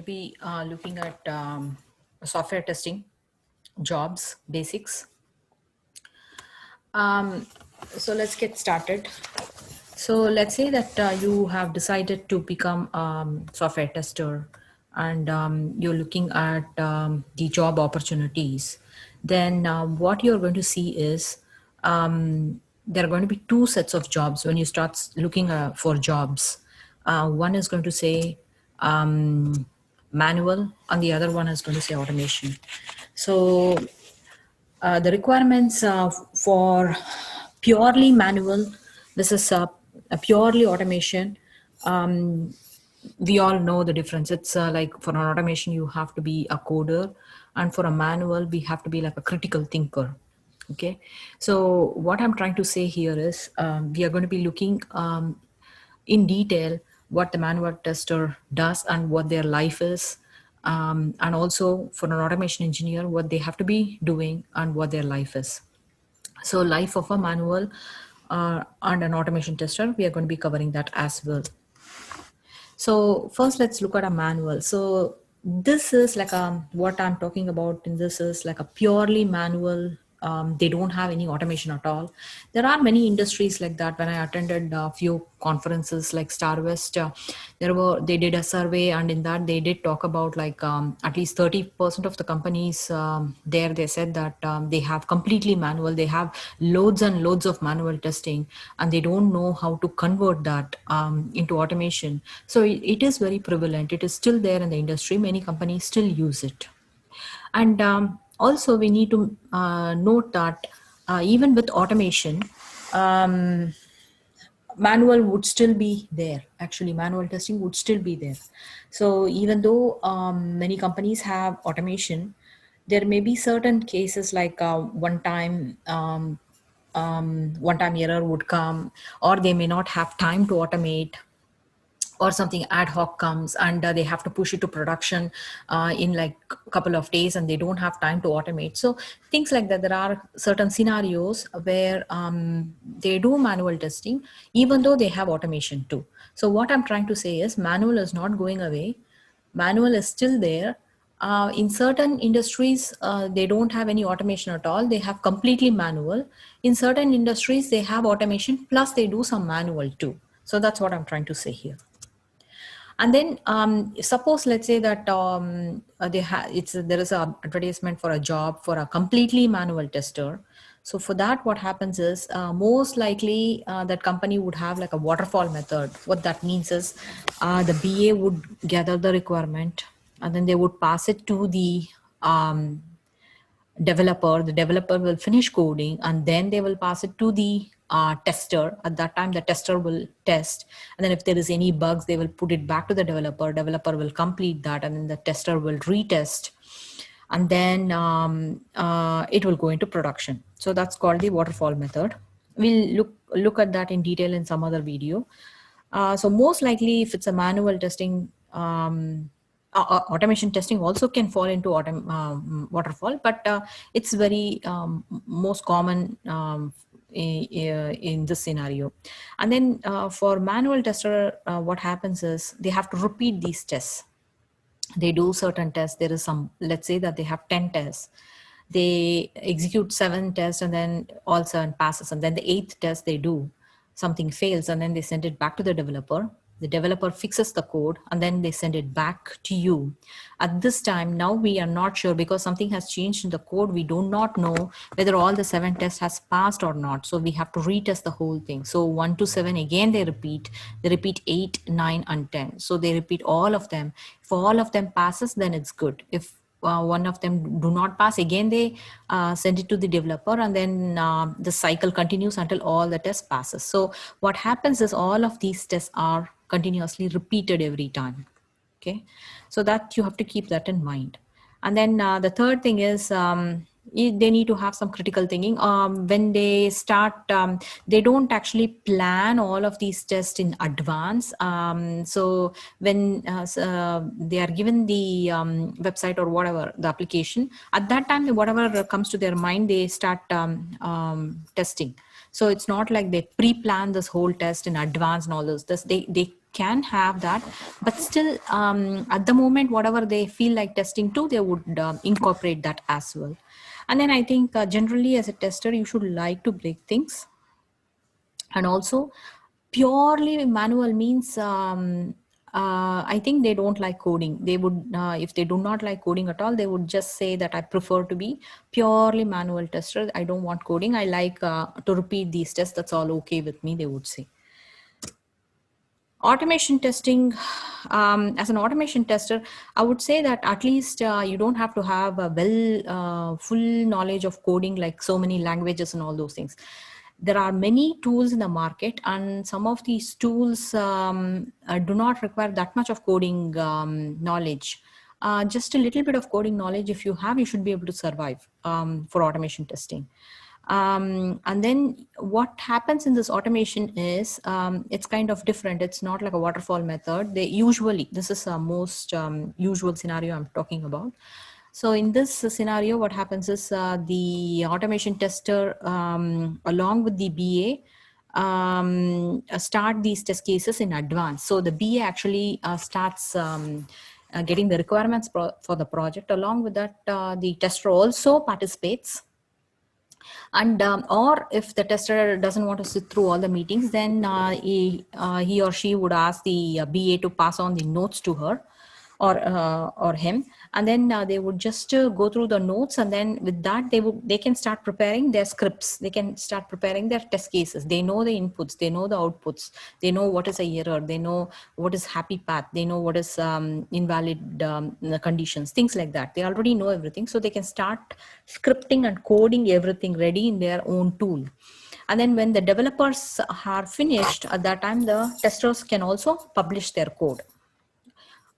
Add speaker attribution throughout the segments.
Speaker 1: Be looking at software testing, jobs, basics. Um, so let's get started. So let's say that you have decided to become software tester and you're looking at the job opportunities. Then what you're going to see is there are going to be two sets of jobs when you start looking for jobs. One is going to say manual and the other one is going to say automation. So the requirements for purely manual versus a purely automation, um, we all know the difference. It's like for an automation, you have to be a coder, and for a manual, we have to be like a critical thinker. Okay, so what I'm trying to say here is we are going to be looking in detail what the manual tester does and what their life is, and also for an automation engineer what they have to be doing and what their life is. So life of a manual and an automation tester, we are going to be covering that as well. So first let's look at a manual. So this is like what I'm talking about in this is like a purely manual. They don't have any automation at all. There are many industries like that. When I attended a few conferences like StarWest, they did a survey, and in that they did talk about like at least 30% of the companies there, they said that they have completely manual. They have loads and loads of manual testing, and they don't know how to convert that into automation. So it is very prevalent. It is still there in the industry. Many companies still use it. And also we need to note that even with automation, um, manual would still be there. Actually, manual testing would still be there. So even though many companies have automation, there may be certain cases like one time error would come, or they may not have time to automate, or something ad hoc comes and they have to push it to production in like a couple of days, and they don't have time to automate. So things like that, there are certain scenarios where they do manual testing even though they have automation too. So what I'm trying to say is manual is not going away. Manual is still there. In certain industries, they don't have any automation at all. They have completely manual. In certain industries, they have automation plus they do some manual too. So that's what I'm trying to say here. And then suppose let's say that there is a advertisement for a job for a completely manual tester. So for that, what happens is most likely that company would have like a waterfall method. What that means is the BA would gather the requirement, and then they would pass it to the developer. The developer will finish coding, and then they will pass it to the tester. At that time the tester will test, and then if there is any bugs, they will put it back to the developer will complete that, and then the tester will retest, and then it will go into production. So that's called the waterfall method. We'll look at that in detail in some other video. So most likely if it's a manual testing, automation testing also can fall into waterfall, but it's very most common in this scenario. And then for manual tester, what happens is they have to repeat these tests. They do certain tests. There is some, let's say that they have 10 tests. They execute 7 tests and then all 7 passes, and then the 8th test they do, something fails, and then they send it back to the developer fixes the code, and then they send it back to you. At this time, now we are not sure because something has changed in the code. We do not know whether all the 7 tests has passed or not. So we have to retest the whole thing. So 1 to 7 again they repeat 8, 9 and 10. So they repeat all of them. If all of them passes, then it's good. If one of them do not pass, again they send it to the developer, and then the cycle continues until all the tests passes. So what happens is all of these tests are continuously repeated every time. Okay, so that you have to keep that in mind. And then the third thing is they need to have some critical thinking. When they start, they don't actually plan all of these tests in advance. So when they are given the website or whatever, the application, at that time, whatever comes to their mind, they start testing. So it's not like they pre-plan this whole test in advance and all those tests. They can have that, but still at the moment, whatever they feel like testing to, they would incorporate that as well. And then I think generally as a tester, you should like to break things. And also purely manual means I think they don't like coding. They would if they do not like coding at all, they would just say that I prefer to be purely manual tester. I don't want coding. I like to repeat these tests. That's all okay with me, they would say. Automation testing, as an automation tester, I would say that at least you don't have to have a full knowledge of coding, like so many languages and all those things. There are many tools in the market, and some of these tools do not require that much of coding knowledge. Just a little bit of coding knowledge, if you have, you should be able to survive for automation testing. And then what happens in this automation is it's kind of different. It's not like a waterfall method. They usually, this is a most usual scenario I'm talking about. So in this scenario, what happens is the automation tester along with the BA start these test cases in advance. So the BA actually starts getting the requirements for the project. Along with that, the tester also participates. And or if the tester doesn't want to sit through all the meetings, then he or she would ask the BA to pass on the notes to her or him, and then they would just go through the notes, and then with that they can start preparing their scripts. They can start preparing their test cases. They know the inputs, they know the outputs, they know what is a error, they know what is happy path, they know what is invalid conditions, things like that. They already know everything, so they can start scripting and coding everything ready in their own tool. And then when the developers are finished, at that time the testers can also publish their code.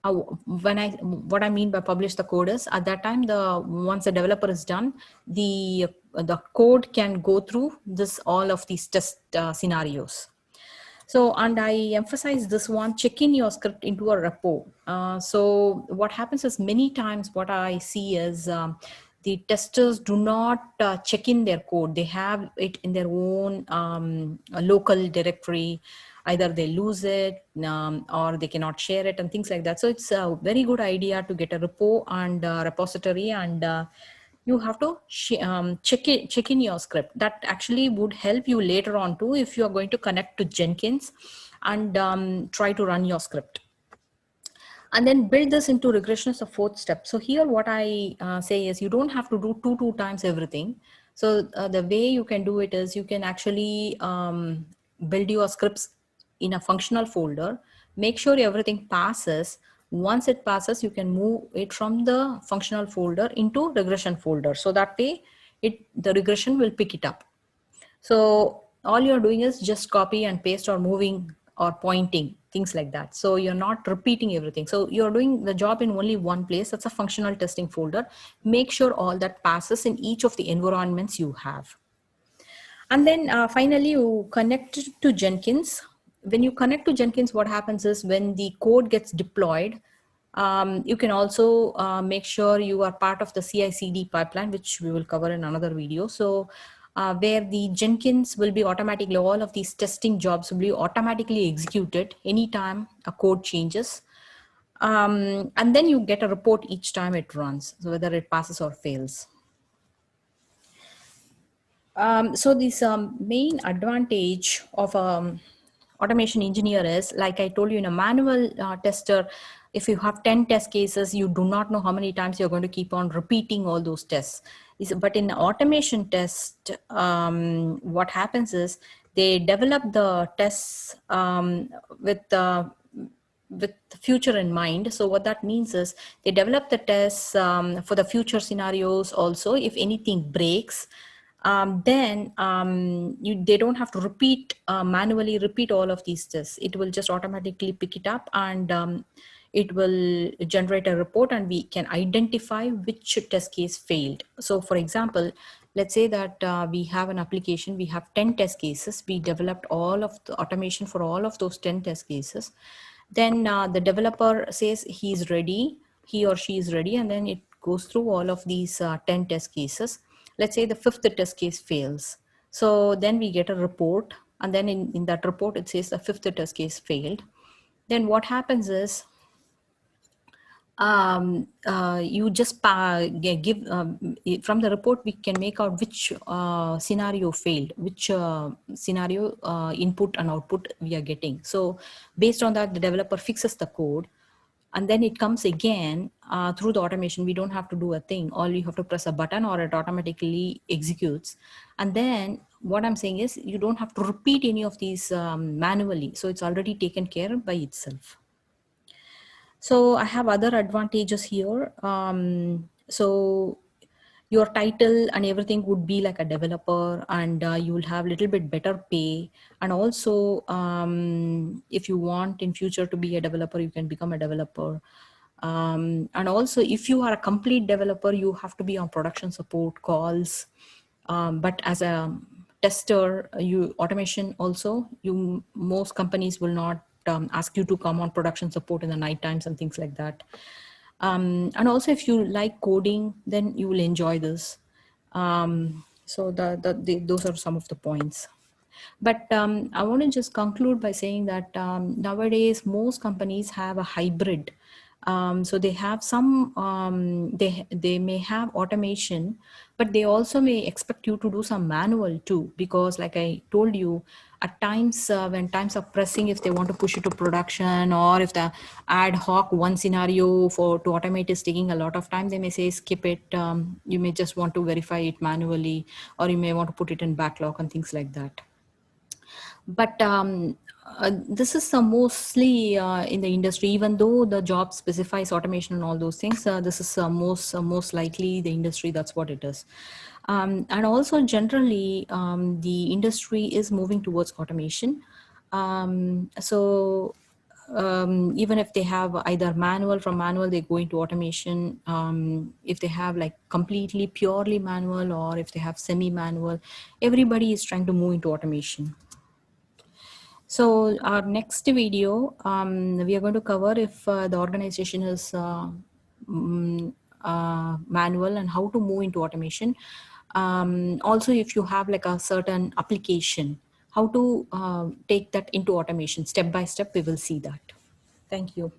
Speaker 1: What I mean by publish the code is, at that time, once the developer is done, the code can go through this all of these test scenarios. So, and I emphasize this one: check in your script into a repo. So what happens is, many times what I see is the testers do not check in their code. They have it in their own local directory. Either they lose it or they cannot share it and things like that. So it's a very good idea to get a repo and repository, and you have to check in your script. That actually would help you later on too, if you are going to connect to Jenkins and try to run your script. And then build this into regression as a fourth step. So here what I say is, you don't have to do two times everything. So the way you can do it is, you can actually build your scripts in a functional folder, make sure everything passes. Once it passes, you can move it from the functional folder into regression folder. So that way the regression will pick it up. So all you're doing is just copy and paste, or moving or pointing, things like that. So you're not repeating everything. So you're doing the job in only one place. That's a functional testing folder. Make sure all that passes in each of the environments you have. And then finally, you connect to Jenkins. When you connect to Jenkins, what happens is, when the code gets deployed, you can also make sure you are part of the CI/CD pipeline, which we will cover in another video. So where the Jenkins will be automatically, all of these testing jobs will be automatically executed anytime a code changes. And then you get a report each time it runs, so whether it passes or fails. So this main advantage of automation engineer is, like I told you, in a manual tester, if you have 10 test cases, you do not know how many times you're going to keep on repeating all those tests. But in automation test, what happens is, they develop the tests with the future in mind. So what that means is, they develop the tests for the future scenarios also. If anything breaks, then they don't have to manually repeat all of these tests. It will just automatically pick it up, and it will generate a report, and we can identify which test case failed. So for example, let's say that we have an application, we have 10 test cases. We developed all of the automation for all of those 10 test cases. Then the developer says he's ready, he or she is ready, and then it goes through all of these 10 test cases. Let's say the fifth test case fails. So then we get a report, and then in that report, it says the fifth test case failed. then what happens is you just give from the report we can make out which scenario failed, which scenario input and output we are getting. So based on that, the developer fixes the code, and then it comes again through the automation. We don't have to do a thing. All you have to press a button or it automatically executes. And then what I'm saying is you don't have to repeat any of these manually. So it's already taken care of by itself. So I have other advantages here. So your title and everything would be like a developer, and you will have a little bit better pay. And also, if you want in future to be a developer, you can become a developer. And also, if you are a complete developer, you have to be on production support calls. But as a tester, you automation also, you most companies will not ask you to come on production support in the night times and things like that. And also, if you like coding, then you will enjoy this. So those are some of the points. But I want to just conclude by saying that nowadays most companies have a hybrid. So they have some, they may have automation, but they also may expect you to do some manual too, because like I told you, at times when times are pressing, if they want to push it to production, or if the ad hoc one scenario for to automate is taking a lot of time, they may say skip it. You may just want to verify it manually, or you may want to put it in backlog and things like that. But this is mostly in the industry, even though the job specifies automation and all those things. This is most likely the industry. That's what it is. And also generally, the industry is moving towards automation. So even if they have either manual, from manual they go into automation. If they have like completely purely manual, or if they have semi-manual, everybody is trying to move into automation. So our next video, we are going to cover if the organization is manual and how to move into automation. Also, if you have like a certain application, how to take that into automation step by step, we will see that. Thank you.